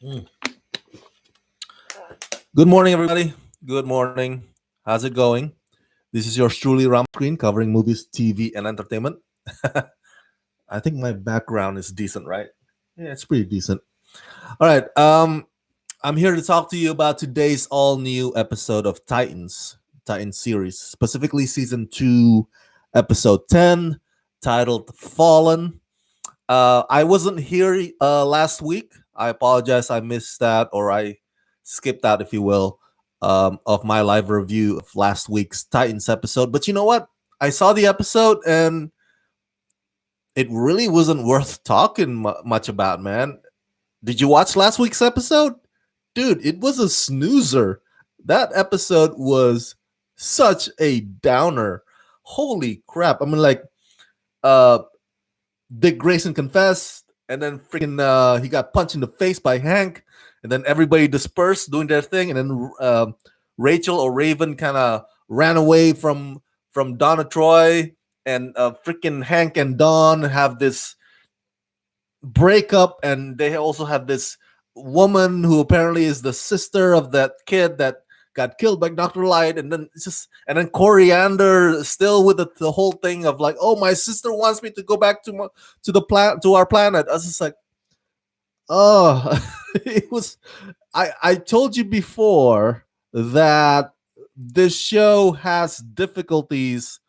Mm. Good morning, everybody. Good morning. How's it going? This is yours truly, Rama Screen, covering movies, TV, and entertainment. I think my background is decent, right? Yeah, it's pretty decent. All right. I'm here to talk to you about today's all-new episode of Titans series, specifically season 2, episode 10, titled "Fallen." I wasn't here last week. I apologize. I missed that, or I skipped out, if you will, of my live review of last week's Titans episode. But you know what? I saw the episode, and it really wasn't worth talking much about, man. Did you watch last week's episode? Dude, it was a snoozer. That episode was such a downer. Holy crap. I mean, like, uh, Dick Grayson confessed, and then freaking he got punched in the face by Hank, and then everybody dispersed doing their thing, and then Rachel or Raven kind of ran away from Donna Troy, and freaking Hank and Dawn have this breakup, and they also have this woman who apparently is the sister of that kid that got killed by Dr. Light, and then it's just and then Coriander still with the whole thing of like, oh, my sister wants me to go back to the planet, to our planet. I was just like, oh, it was. I told you before that this show has difficulties.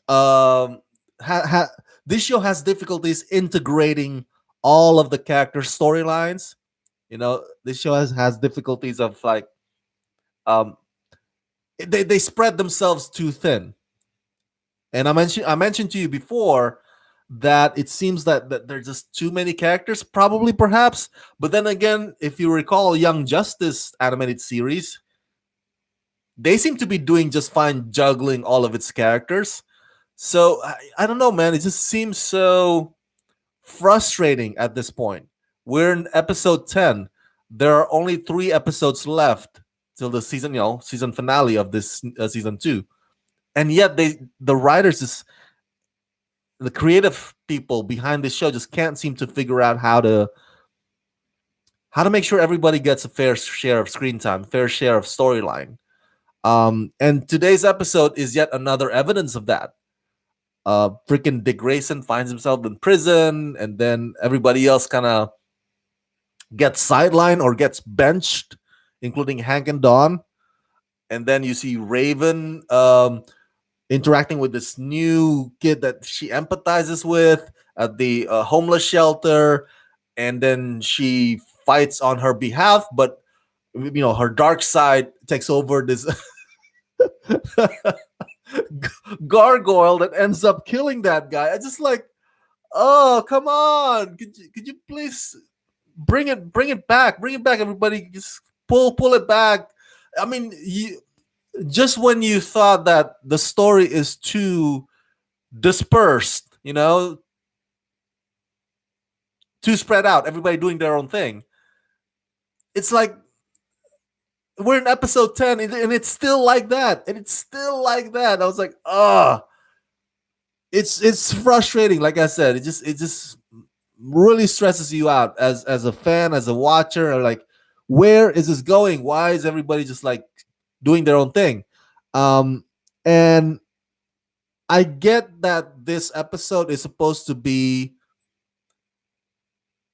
Um, this show has difficulties integrating all of the character storylines. This show has difficulties of like um they spread themselves too thin. And I mentioned to you before that it seems that there's just too many characters, probably perhaps. But then again, if you recall Young Justice animated series, they seem to be doing just fine juggling all of its characters. So I don't know, man. It just seems so frustrating at this point. We're in episode 10. There are only 3 episodes left till the season finale of this season 2. And yet the writers just the creative people behind this show just can't seem to figure out how to make sure everybody gets a fair share of screen time, fair share of storyline. And today's episode is yet another evidence of that. Freaking Dick Grayson finds himself in prison, and then everybody else kind of gets sidelined or gets benched, including Hank and Dawn. And then you see Raven interacting with this new kid that she empathizes with at the homeless shelter, and then she fights on her behalf, but her dark side takes over this gargoyle that ends up killing that guy. I just like, oh, come on, could you please bring it back, everybody. Just pull it back. I mean, just when you thought that the story is too dispersed, too spread out, everybody doing their own thing, it's like we're in episode 10, and it's still like that, I was like, it's frustrating. Like I said, it just really stresses you out as a fan, as a watcher, or like, where is this going? Why is everybody just like doing their own thing? And I get that this episode is supposed to be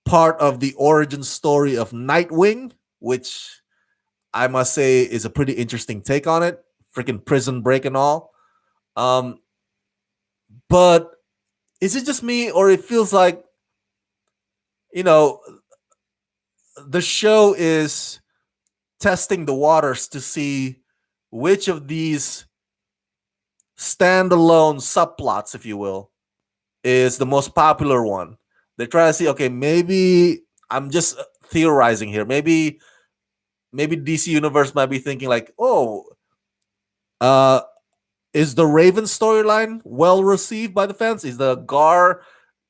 part of the origin story of Nightwing, which I must say is a pretty interesting take on it. Freaking prison break and all. Um, but is it just me, or it feels like, you know, the show is testing the waters to see which of these standalone subplots, if you will, is the most popular one. They try to see, okay, maybe I'm just theorizing here. Maybe DC Universe might be thinking like, oh, uh, is the Raven storyline well received by the fans? Is the Gar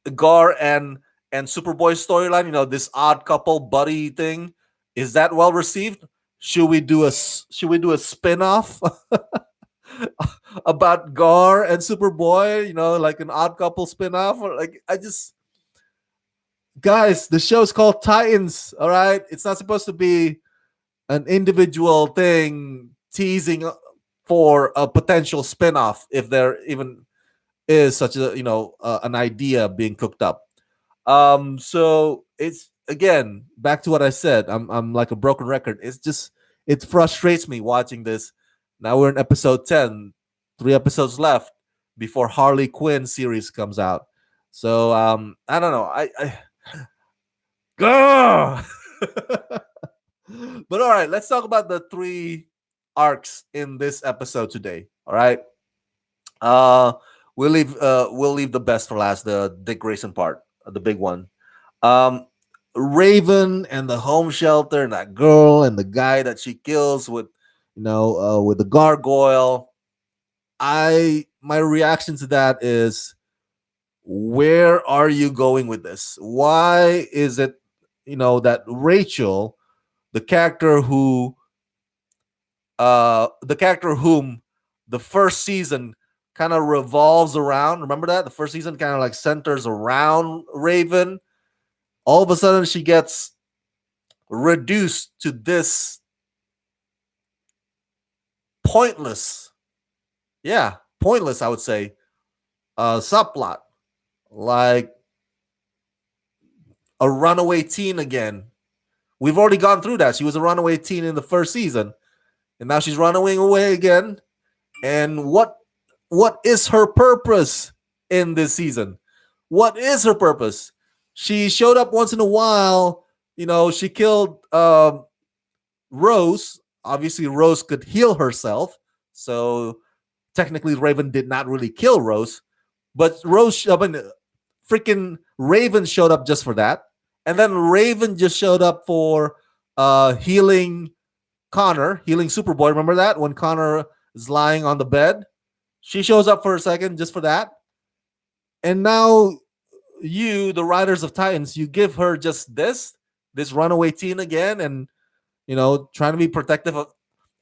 and Superboy storyline, this odd couple buddy thing, is that well received? Should we do a spin-off about Gar and Superboy, like an odd couple spin-off? Or like, I just guys, the show's called Titans. All right, it's not supposed to be an individual thing teasing for a potential spinoff if there even is such a an idea being cooked up. So it's again back to what I said. I'm like a broken record. It's just it frustrates me watching this. Now we're in episode 10, 3 episodes left before Harley Quinn series comes out. So I don't know. I Gah! But all right, let's talk about the three arcs in this episode today. All right. Uh we'll leave the best for last, the Dick Grayson part, the big one. Um, Raven and the home shelter and that girl and the guy that she kills with, with the gargoyle. My reaction to that is, where are you going with this? Why is it, that Rachel, the character the character whom the first season kind of revolves around. Remember that the first season kind of like centers around Raven. All of a sudden, she gets reduced to this pointless, yeah, pointless, I would say, subplot, like a runaway teen again. We've already gone through that. She was a runaway teen in the first season, and now she's running away again. And what is her purpose in this season? What is her purpose? She showed up once in a while. She killed Rose. Obviously, Rose could heal herself. So technically, Raven did not really kill Rose. But freaking Raven showed up just for that. And then Raven just showed up for healing Connor, healing Superboy. Remember that? When Connor is lying on the bed? She shows up for a second just for that. And now you, the writers of Titans, you give her just this runaway teen again, and trying to be protective of.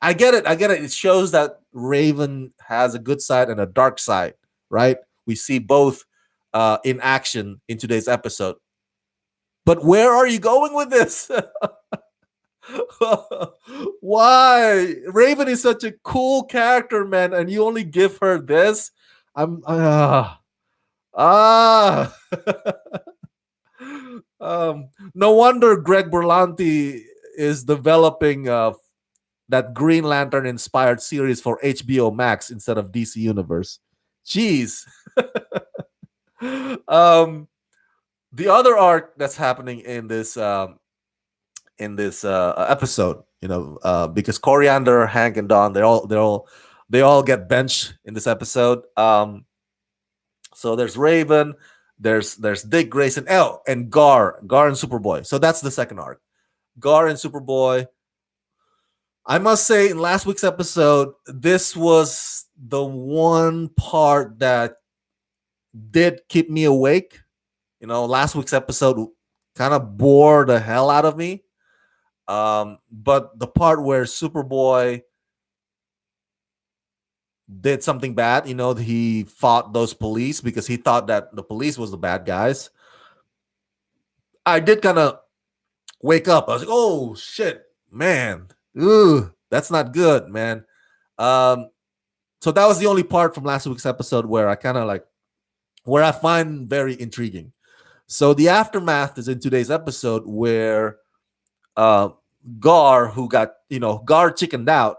I get it. I get it. It shows that Raven has a good side and a dark side, right? We see both in action in today's episode. But where are you going with this? Why? Raven is such a cool character, man, and you only give her this. I'm ah. No wonder Greg Berlanti is developing that Green Lantern inspired series for HBO Max instead of DC Universe. Jeez. um, the other arc that's happening in this episode, because Coriander, Hank, and Don, they all get benched in this episode. So there's Raven, there's Dick Grayson, and Gar and Superboy. So that's the second arc. Gar and Superboy. I must say, in last week's episode, this was the one part that did keep me awake. Last week's episode kind of bore the hell out of me. But the part where Superboy did something bad, he fought those police because he thought that the police was the bad guys. I did kind of wake up. I was like, oh shit, man. Ooh, that's not good, man. Um, so that was the only part from last week's episode where I kind of like, where I find very intriguing. So the aftermath is in today's episode where uh Gar, who got, Gar chickened out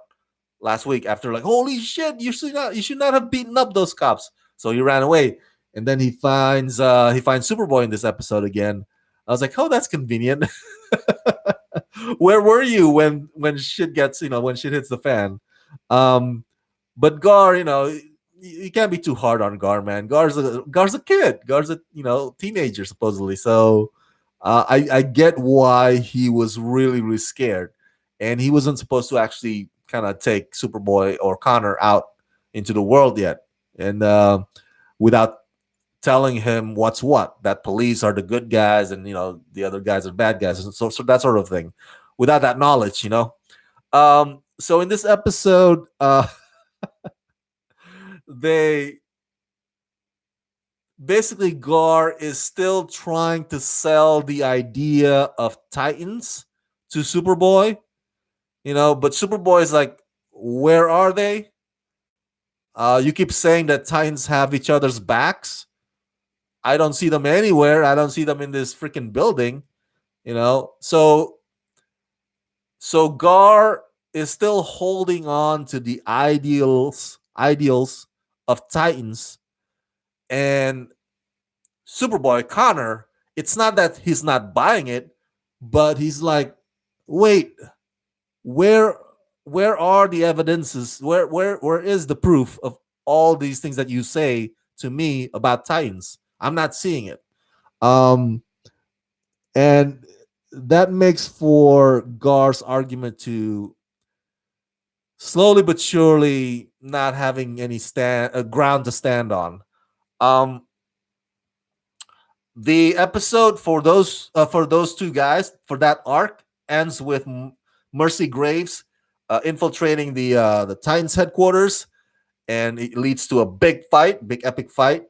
last week after, like, holy shit, you should not have beaten up those cops. So he ran away. And then he finds Superboy in this episode again. I was like, oh, that's convenient. Where were you when shit gets, when shit hits the fan? Um, but Gar, you can't be too hard on Gar, man. Gar's a kid. Gar's a teenager supposedly. So I get why he was really really scared, and he wasn't supposed to actually kind of take Superboy or Connor out into the world yet, and without telling him what's what, that police are the good guys and the other guys are bad guys, and so that sort of thing, without that knowledge. So in this episode, they basically Gar is still trying to sell the idea of Titans to Superboy, but Superboy is like, where are they? You keep saying that Titans have each other's backs. I don't see them anywhere. I don't see them in this freaking building, So Gar is still holding on to the ideals of Titans, and Superboy Connor. It's not that he's not buying it, but he's like, wait, where where are the evidences? Where is the proof of all these things that you say to me about Titans? I'm not seeing it. Um, and that makes for Gar's argument to slowly but surely not having any ground to stand on. Um, the episode for those two guys for that arc ends with Mercy Graves infiltrating the Titans headquarters, and it leads to a big epic fight,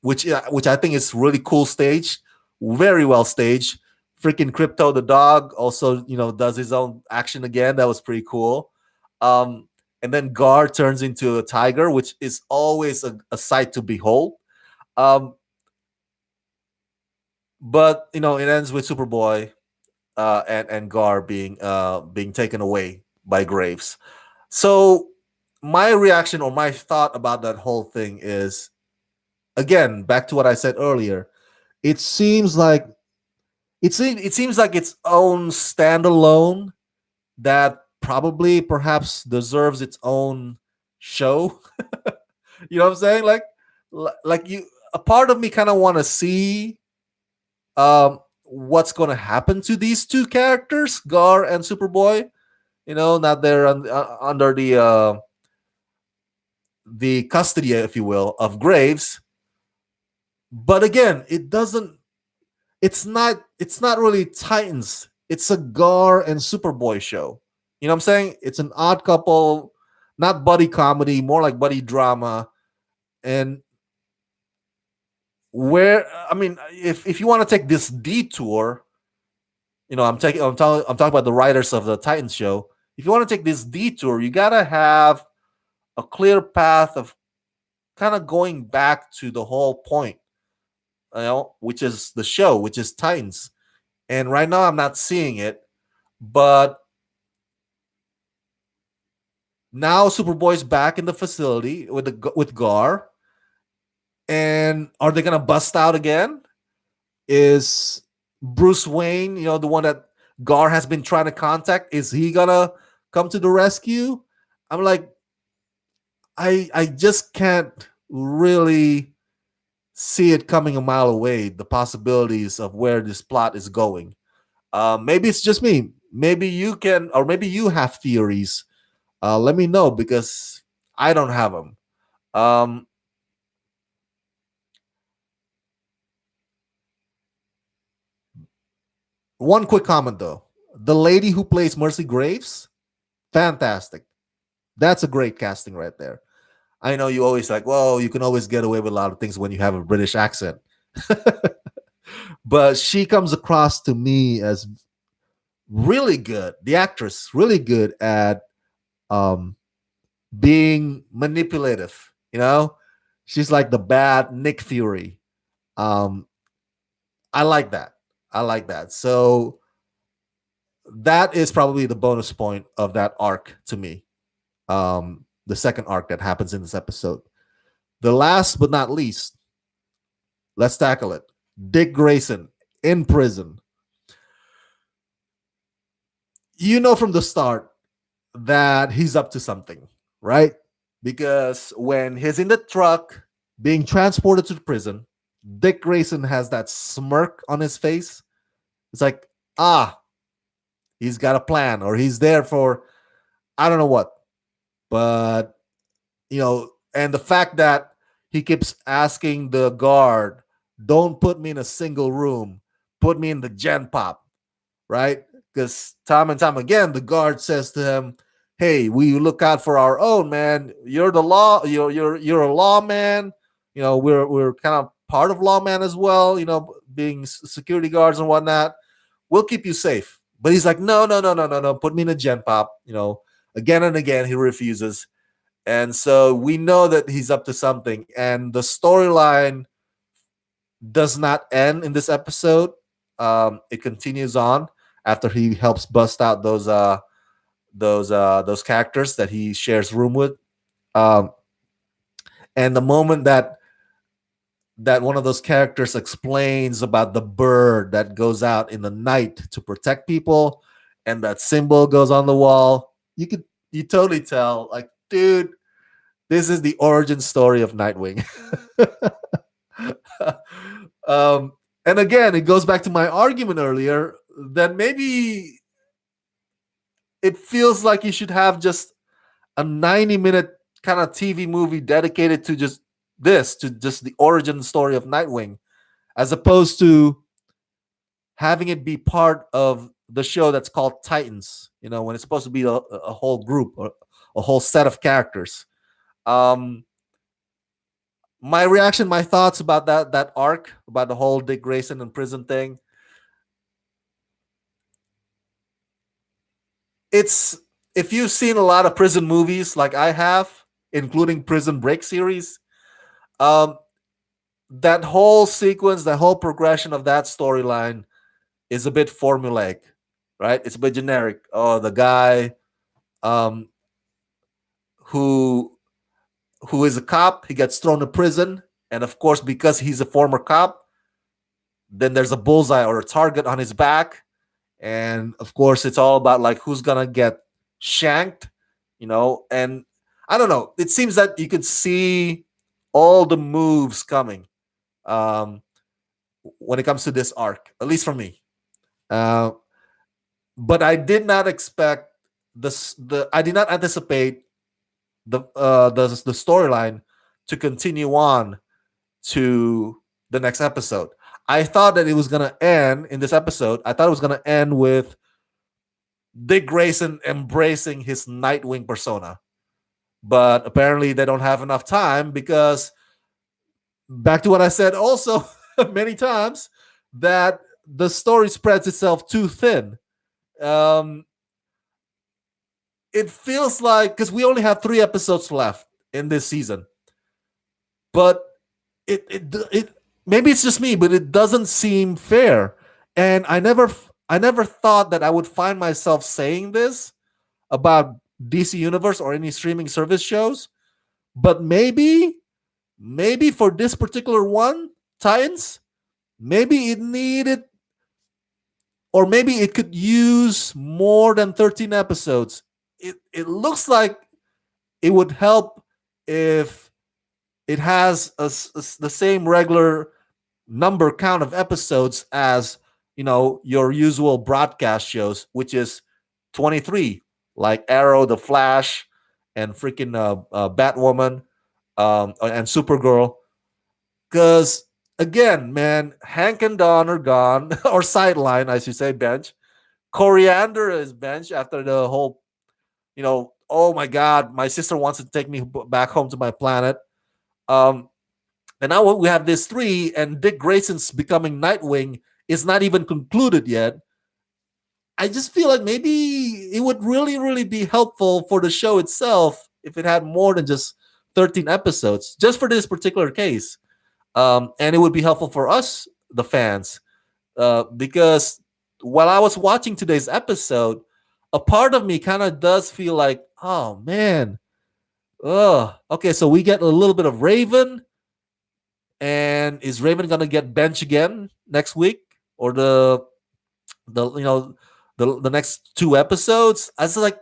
which I think is really cool stage, very well staged. Freaking Crypto the dog also does his own action again. That was pretty cool. Um, and then Gar turns into a tiger, which is always a sight to behold. Um, but it ends with Superboy and Gar being taken away by Graves. So my reaction or my thought about that whole thing is, again, back to what I said earlier. It seems like it seems like its own standalone that probably perhaps deserves its own show. You know what I'm saying? Like you, a part of me kind of want to see what's going to happen to these two characters, Gar and Superboy. Not they're under the custody, if you will, of Graves. But again, it's not really Titans. It's a Gar and Superboy show. You know what I'm saying? It's an odd couple, not buddy comedy, more like buddy drama. And where I mean, if you want to take this detour, I'm talking about the writers of the Titans show. If you want to take this detour, you gotta have a clear path of kind of going back to the whole point, which is the show, which is Titans. And right now, I'm not seeing it. But now Superboy's back in the facility with Gar, and are they gonna bust out again? Is Bruce Wayne, the one that Gar has been trying to contact, is he gonna come to the rescue? I'm like, I just can't really see it coming a mile away. The possibilities of where this plot is going. Maybe it's just me. Maybe you can, or maybe you have theories. Let me know because I don't have them. Um, One quick comment though: the lady who plays Mercy Graves, fantastic. That's a great casting right there. I know you always like, well, you can always get away with a lot of things when you have a British accent. But she comes across to me as really good. The actress really good at um being manipulative, She's like the bad Nick Fury. Um I like that. I like that. So that is probably the bonus point of that arc to me. The second arc that happens in this episode. The last but not least, let's tackle it. Dick Grayson in prison. You know from the start that he's up to something, right? Because when he's in the truck being transported to the prison, Dick Grayson has that smirk on his face. It's like, he's got a plan, or he's there for I don't know what. But, and the fact that he keeps asking the guard, don't put me in a single room, put me in the gen pop, right? Because time and time again, the guard says to him, hey, we look out for our own, man. You're the law, you're a lawman. we're kind of part of lawman as well, being security guards and whatnot. We'll keep you safe. But he's like, no, no, no, no, no, no, put me in a gen pop. Again and again he refuses. And so we know that he's up to something, and the storyline does not end in this episode. It continues on after he helps bust out those characters that he shares room with. Um, and the moment that one of those characters explains about the bird that goes out in the night to protect people, and that symbol goes on the wall, you totally tell, like, dude, this is the origin story of Nightwing. um, and again, it goes back to my argument earlier that maybe it feels like you should have just a 90-minute kind of TV movie dedicated to just the origin story of Nightwing, as opposed to having it be part of the show that's called Titans, when it's supposed to be a whole group or a whole set of characters. Um, my reaction, my thoughts about that arc, about the whole Dick Grayson and prison thing. It's If you've seen a lot of prison movies like I have, including Prison Break series, um, that whole sequence, that whole progression of that storyline is a bit formulaic, right? It's a bit generic. Oh, the guy um, who who is a cop, he gets thrown to prison, and of course, because he's a former cop, then there's a bullseye or a target on his back, and of course, it's all about like who's gonna get shanked, and I don't know. It seems that you could see all the moves coming um, when it comes to this arc, at least for me. Uh, but I did not expect the I did not anticipate the storyline to continue on to the next episode. I thought that it was gonna end in this episode. I thought it was gonna end with Dick Grayson embracing his Nightwing persona, but apparently they don't have enough time because, back to what I said also many times, that the story spreads itself too thin. Um, it feels like, because we only have 3 episodes left in this season, but it maybe it's just me, but it doesn't seem fair. And I never thought that I would find myself saying this about DC Universe or any streaming service shows, but maybe for this particular one, Titans, maybe it needed, or maybe it could use more than 13 episodes. It looks like it would help if it has the same regular number count of episodes as your usual broadcast shows, which is 23, like Arrow, The Flash, and freaking Batwoman, and Supergirl. Because again, man, Hank and Don are gone, or sideline, I should say, bench. Coriander is bench after the whole, oh my God, my sister wants to take me back home to my planet. Um, and now we have this three, and Dick Grayson's becoming Nightwing is not even concluded yet. I just feel like maybe it would really, really be helpful for the show itself if it had more than just 13 episodes, just for this particular case. And it would be helpful for us, the fans, because while I was watching today's episode, a part of me kind of does feel like, oh man, okay, so we get a little bit of Raven, and is Raven gonna get bench again next week, or the next 2 episodes? I was like,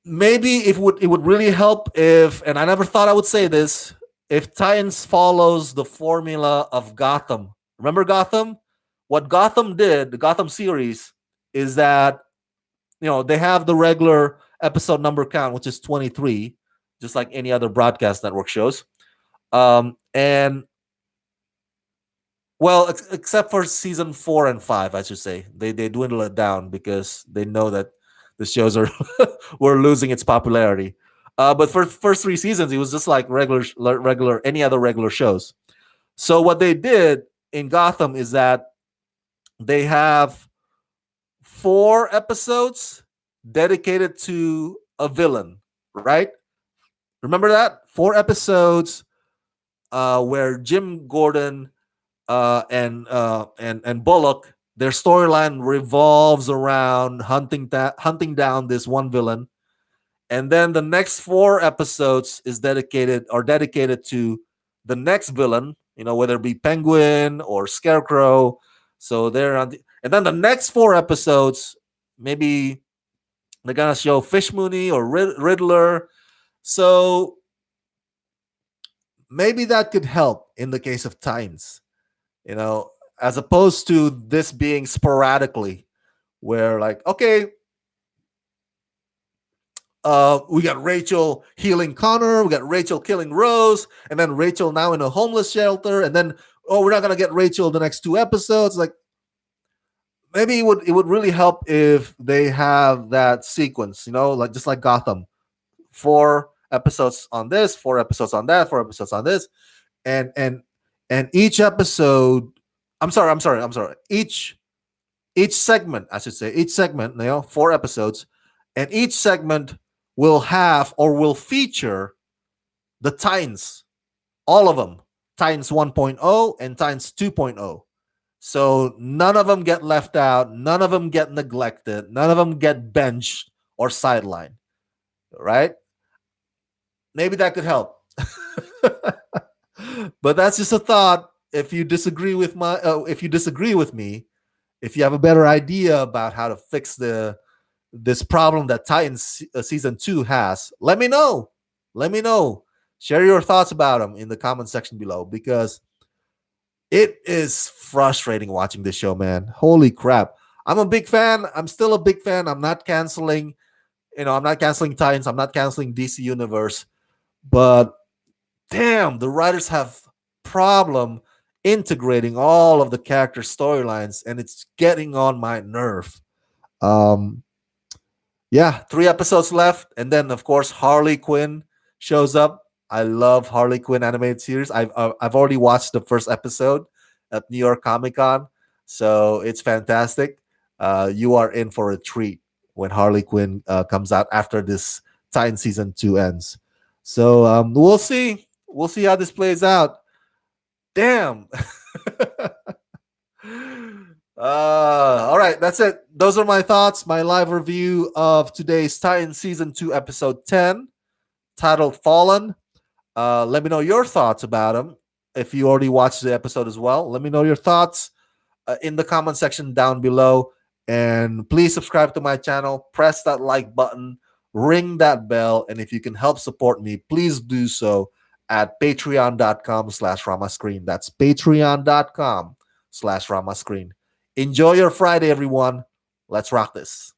maybe it would really help if, and I never thought I would say this, if Titans follows the formula of Gotham. Remember Gotham? What Gotham did, the Gotham series, is that they have the regular episode number count, which is 23, just like any other broadcast network shows. And well, except for season 4 and 5, I should say, they dwindle it down because they know that the shows are were losing its popularity. But for first three seasons, it was just like regular any other regular shows. So what they did in Gotham is that they have four episodes dedicated to a villain, right? Remember that? Four episodes where Jim Gordon and Bullock, their storyline revolves around hunting down this one villain, and then the next four episodes is dedicated to the next villain. You know, whether it be Penguin or Scarecrow. So they're on, and then the next four episodes, maybe they're gonna show Fish Mooney or Riddler. So maybe that could help in the case of Titans. You know, as opposed to this being sporadically, where like, okay, we got Rachel healing Connor, we got Rachel killing Rose, and then Rachel now in a homeless shelter, and then oh, we're not gonna get Rachel the next two episodes. Like maybe it would really help if they have that sequence, you know, like just like Gotham, four episodes on this, four episodes on that, four episodes on this, and each episode. I'm sorry. Each segment, I should say, each segment, you know, four episodes, and each segment will have or will feature the Titans, all of them, Titans 1.0 and Titans 2.0. So none of them get left out, none of them get neglected, none of them get benched or sidelined, right? Maybe that could help. But that's just a thought. If you disagree with me, if you have a better idea about how to fix this problem that Titans season 2 has, let me know. Let me know. Share your thoughts about them in the comment section below, because it is frustrating watching this show, man. Holy crap. I'm a big fan. I'm still a big fan. I'm not canceling, I'm not canceling Titans. I'm not canceling DC Universe. But damn, the writers have problem integrating all of the character storylines, and it's getting on my nerve. Um, yeah, three episodes left, and then of course Harley Quinn shows up. I love Harley Quinn animated series. I've already watched the first episode at New York Comic Con, so it's fantastic. You are in for a treat when Harley Quinn comes out after this Titan season 2 ends. So we'll see. We'll see how this plays out. Damn. All right, that's it. Those are my thoughts, my live review of today's Titan Season 2, Episode 10, titled Fallen. Let me know your thoughts about them. If you already watched the episode as well, let me know your thoughts in the comment section down below. And please subscribe to my channel, press that like button, ring that bell. And if you can help support me, please do so at patreon.com/ramascreen. That's patreon.com/ramascreen. Enjoy your Friday, everyone. Let's rock this.